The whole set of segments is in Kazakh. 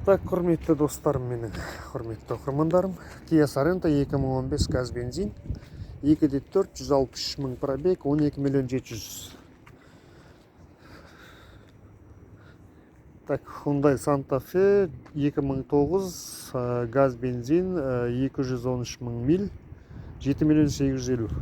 Так, құрметті достарым менің, құрметті оқырмандарым, Kia Sorento 2015 газ бензин, 2.4, 163 мың пробег, 12 миллион 700. Так, Hyundai Santa Fe 2009 газ бензин, 213 мың миль, 7 миллион 850.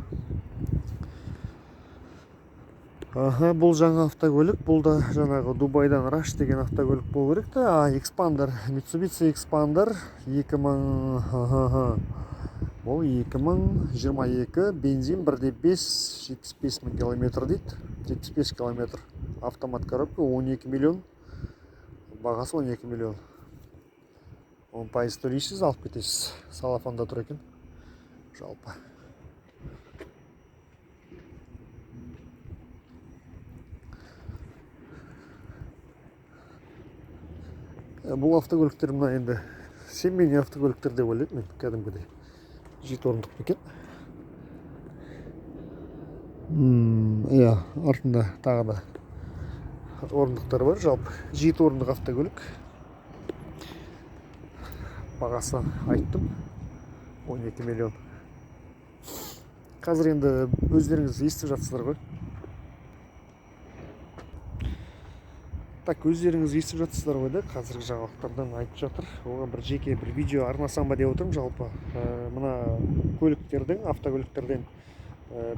Бұл жаңа автокөлік, бұл да жаңағы Дубайдан Rush деген автокөлік болу керек та. Expander, Mitsubishi Expander 2022 бензин 1.5, 75 мың километр дейді. 75 километр. Автомат коробка 12 миллион. Бағасы 12 миллион. 10% төлейсіз, алып кетесіз. Салафанда тұр екен. Жалпы. Бұл автокөліктер мына енді семейный автокөліктер деп ойлаймын мен, кәдімгідей. 7 орындық екен. Артында тағы да орындықтар бар, жалпы 7 орындық автокөлік. Бағасы айттым, 12 миллион. Қазір енді өздеріңіз естіп жатсыздар ғой. Так, өздеріңіз естіп жатсыздар ғой да, қазіргі жаңалықтардан айтып жатыр. Оған бір жеке бір видео арнасам ба деп отырмын. Жалпы мына көліктердің, автокөліктерден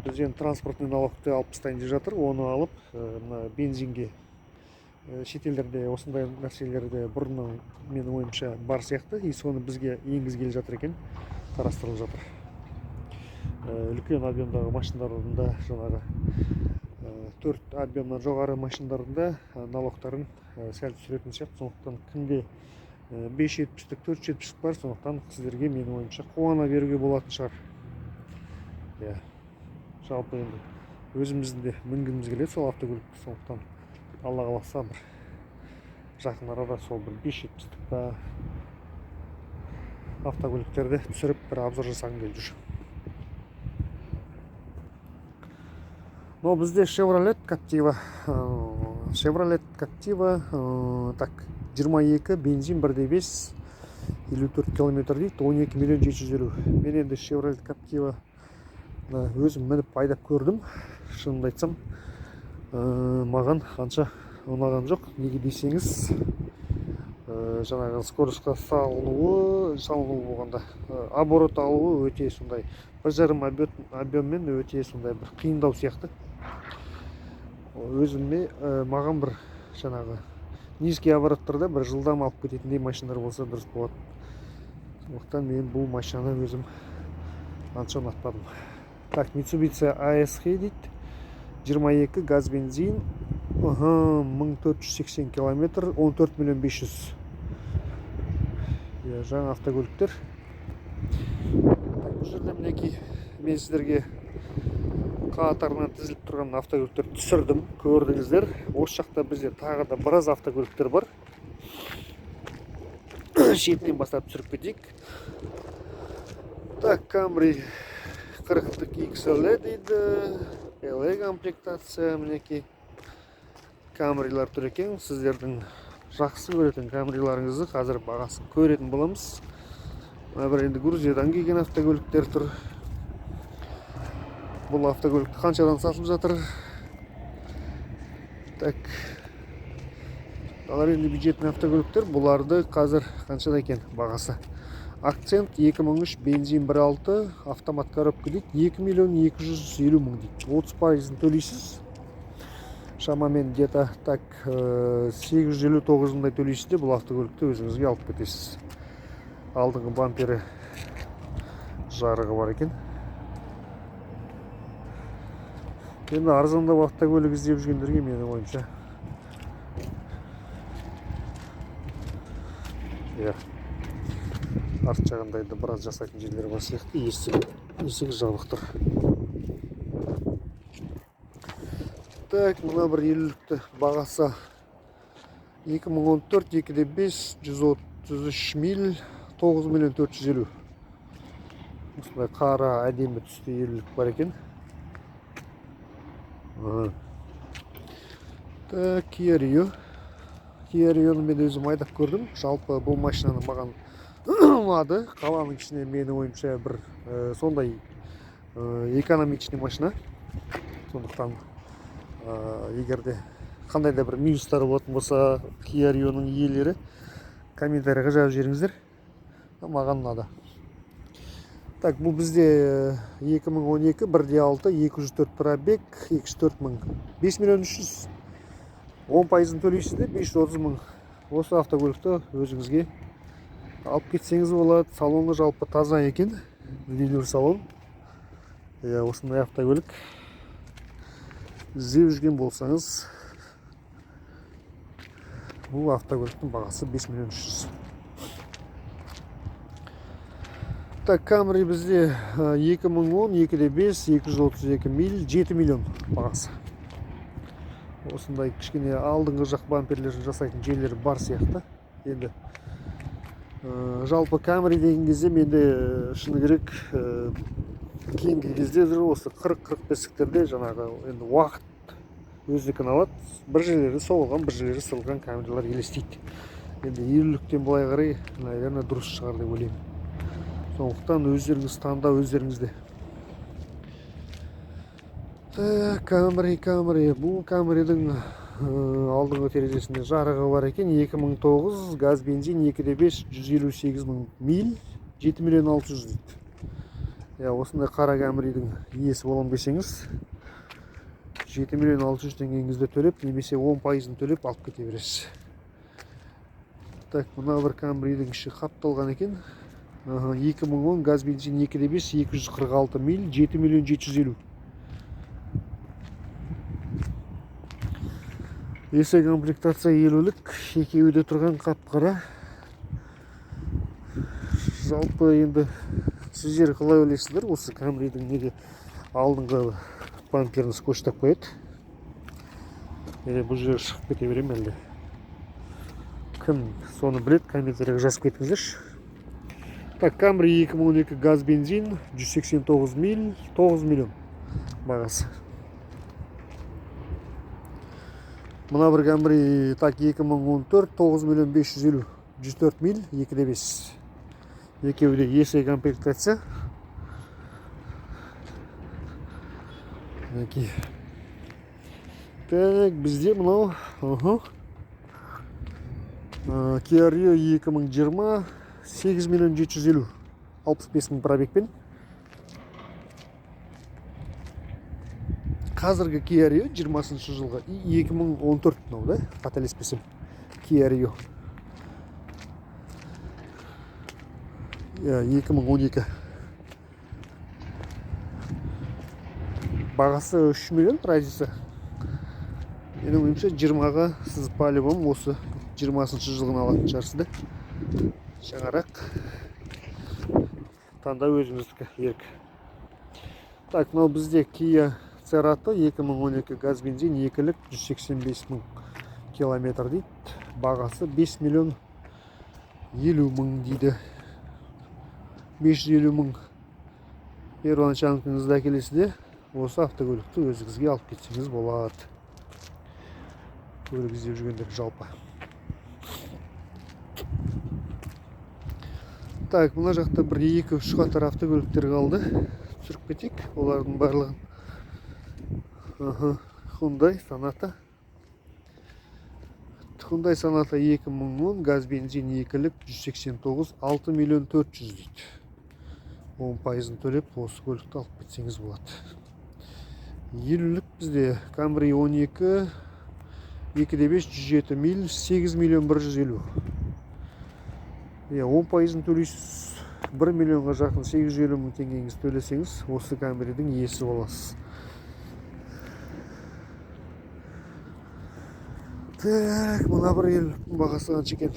бізден транспортный налогты алып тастайын деп жатыр. Оны алып мына бензинге шетелдерде осындай нәрселерде бұрыннан менің ойымша бар сияқты, и соны бізге енгізгелі жатыр екен, қарастырылып жатыр. Үлкен объемдағы машиналарында жаңағы 4 объемнан жоғары машиналарында налогтарын сәл түсіретін сияқты. Сондықтан кімде 570-тік, 470-тік бар, сондықтан сіздерге менің ойымша қуана беруге болатын шығар. Жалпы енді өзіміздің де мінгіміз келеді сол автокөлікті, сондықтан алла қаласа бір жақын арада сол бір 570-тік автокөліктерді түсіріп бір обзор жасағым келіп жүр. Но бізде Chevrolet Captiva, так, 22 бензин 1.5, 54 километр дейді, 12 миллион 750. Мен енді Chevrolet Captiva өзім мініп пайдап көрдім. Шынымды айтсам, маған қанша ұнаған жоқ. Неге десеңіз, жаңағы скоростьқа салынуы болғанда, оборот алуы өте сондай 1,5 объеммен өте сондай бір қиындау сияқты. Өзіме маған бір жаңағы низкий обороттарда бір жылдам алып кететіндей машиналар болса дұрыс болады. Сондықтан мен бұл машинаны өзім анша ұнатпадым. Так, Mitsubishi ASG дейді, 22 газ бензин, 1480 километр, 14 миллион 500. Жаңа автокөліктер. Бұл жерде мінекей мен сіздерге қатарынан тізіліп тұрған автокөліктер түсірдім, көрдіңіздер. Осы жақта бізде тағы да біраз автокөліктер бар. Шетінен бастап түсіріп кетейік. Так, Camry 40-тік XL дейді, LE комплектация, мінекей Camry'лар тұр екен. Сіздердің жақсы көретін Camry'ларыңызды қазір бағасын көретін боламыз. Бір енді Грузиядан келген автокөліктер тұр. Бұл автокөлікті қаншадан сатылып жатыр? Так, алар енді бюджетный автокөліктер, бұларды қазір қаншада екен бағасы? Акцент 2003 бензин 1.6, автомат коробка дейді, 2 миллион 250 мың дейді. 30% төлейсіз. Шамамен где-то так 850-900 мыңдай төлейсіз де бұл автокөлікті өзіңізге алып кетесіз. Алдыңғы бампері жарығы бар екен. Енді арзандап автокөлік іздеп жүргендерге менің ойымша арт жағында енді біраз жасайтын жерлер бар сияқты. Есігі жабық тұр. Так, мына бір 50-ті бағасы 2014, 2.5, 133 миль, 9 миллион 450. Осындай қара әдемі түсті 50-ік бар екен. Так, Kia Kia Rio'ны мен өзім айдап көрдім. Жалпы бұл машинаны маған ұнады. Қаланың ішіне менің ойымша бір сондай экономичный машина. Сондықтан егерде қандай да бір минустары болатын болса, Kia Rio'ның иелері комментарийға жазып жіберіңіздер. Маған ұнады. Так, бұл бізде 2012 1.6 204 пробег 204 мың 5 миллион 300 10% төлейсіздер 530 мың. Осы автокөлікті өзіңізге алып кетсеңіз болады. Салоны жалпы таза екен, велюр салон. Осындай автокөлік іздеп жүрген болсаңыз, бұл автокөліктің бағасы 5 миллион 300. Так, Camry бізде 2010 2.5 232 миль 7 миллион бағасы. Осындай кішкене алдыңғы жақ бамперлерін жасайтын жерлері бар сияқты. Енді жалпы Camry деген кезде менде шыны керек кейінгі кезде осы 40-45-ліктерде жаңағы енді уақыт өздікін алады. Бір жерлері соғылған, бір жерлері сылған Camry'лар елестейді. Енді 50-ліктен былай қарай, наверное, дұрыс шығар деп ойлаймын. Сондықтан өздеріңіз таңдау өздеріңізде. Camry. Бұл Camry'дің алдыңғы терезесінде жарығы бар екен. 2009 газ бензин 2.5 158 мың миль 7 миллион 600 дейді. Осындай қара Camry'дің иесі болам десеңіз, 7 миллион 600 теңгеңізді төлеп, немесе 10% төлеп алып кете бересіз. Так, мына бір Camry'дің іші қапталған екен. 2010 газ бензин 2.5 246 миль 7 миллион 750. Есе комплектация 50-лік, екеуі де тұрған қап-қара. Жалпы енді сіздер қалай ойлайсыздар, осы Camry'дің неге алдыңғы бамперін скотчтап қояды? Бұл жер шығып кете берем әлде? Кім соны білет, комментарийға жазып кетіңіздерші. Так, Camry 2012 газ бензин 189 миль 9 миллион бағасы. Мына бір Camry так 2014 9 миллион 550 104 миль 2.5. Екеуі де есе комплектация. Так, бізде мынау Kia Rio 2020 8 миллион 750 65 мың пробегпен. Қазіргі Kia Rio 20-шы жылғы 2014 мынау да, қателеспесем, Kia Rio 2012 бағасы 3 миллион разница. Менің ойымша 20-ға сіз по-любому осы 20-шы жылғын алатын шығарсыз да. Жаңарақ таңдау өзіңіздікі ерік. Так, мынау бізде Kia Cerato 2012 газ бензин 2-лік 185 мың километр дейді. Бағасы 5 миллион 50 мың дейді. 550 мың. Первоначалыңызда келесіде осы автокөлікті өзіңізге алып кетсеңіз болады. Көлік іздеп жүргендер жалпы. Так, мына жақта бір 2-3 қатар автокөліктер қалды. Түсіріп кетейік олардың барлығын. Hyundai Sonata. Hyundai Sonata 2010 газ бензин 2-лік 189 6 миллион 400 дейді. 10% төлеп осы көлікті алып кетсеңіз болады. 50-лік бізде Camry 12 2.5 107 миль 8 миллион 150. 10% төлейсіз, 1 миллионға жақын 850 мың теңгеңіз төлесеңіз, осы Camry'дің иесі боласыз. Так, мына бір ел бағасы қанша екен?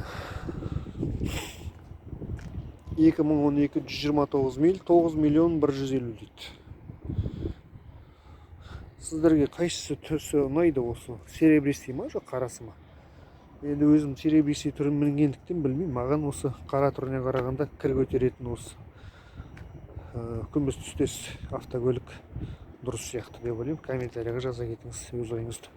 2012 129 миль 9 миллион 150 дейді. Сіздерге қайсысы түрі ұнайды осы? Серебристый ма, жоқ қарасы ма? Енді өзім серебристый түрін мінгендіктен білмеймін, маған осы қара түріне қарағанда кір көтеретін осы күміс түстес автокөлік дұрыс сияқты деп ойлаймын. Комментарийға жаза кетіңіз өз ойыңызды.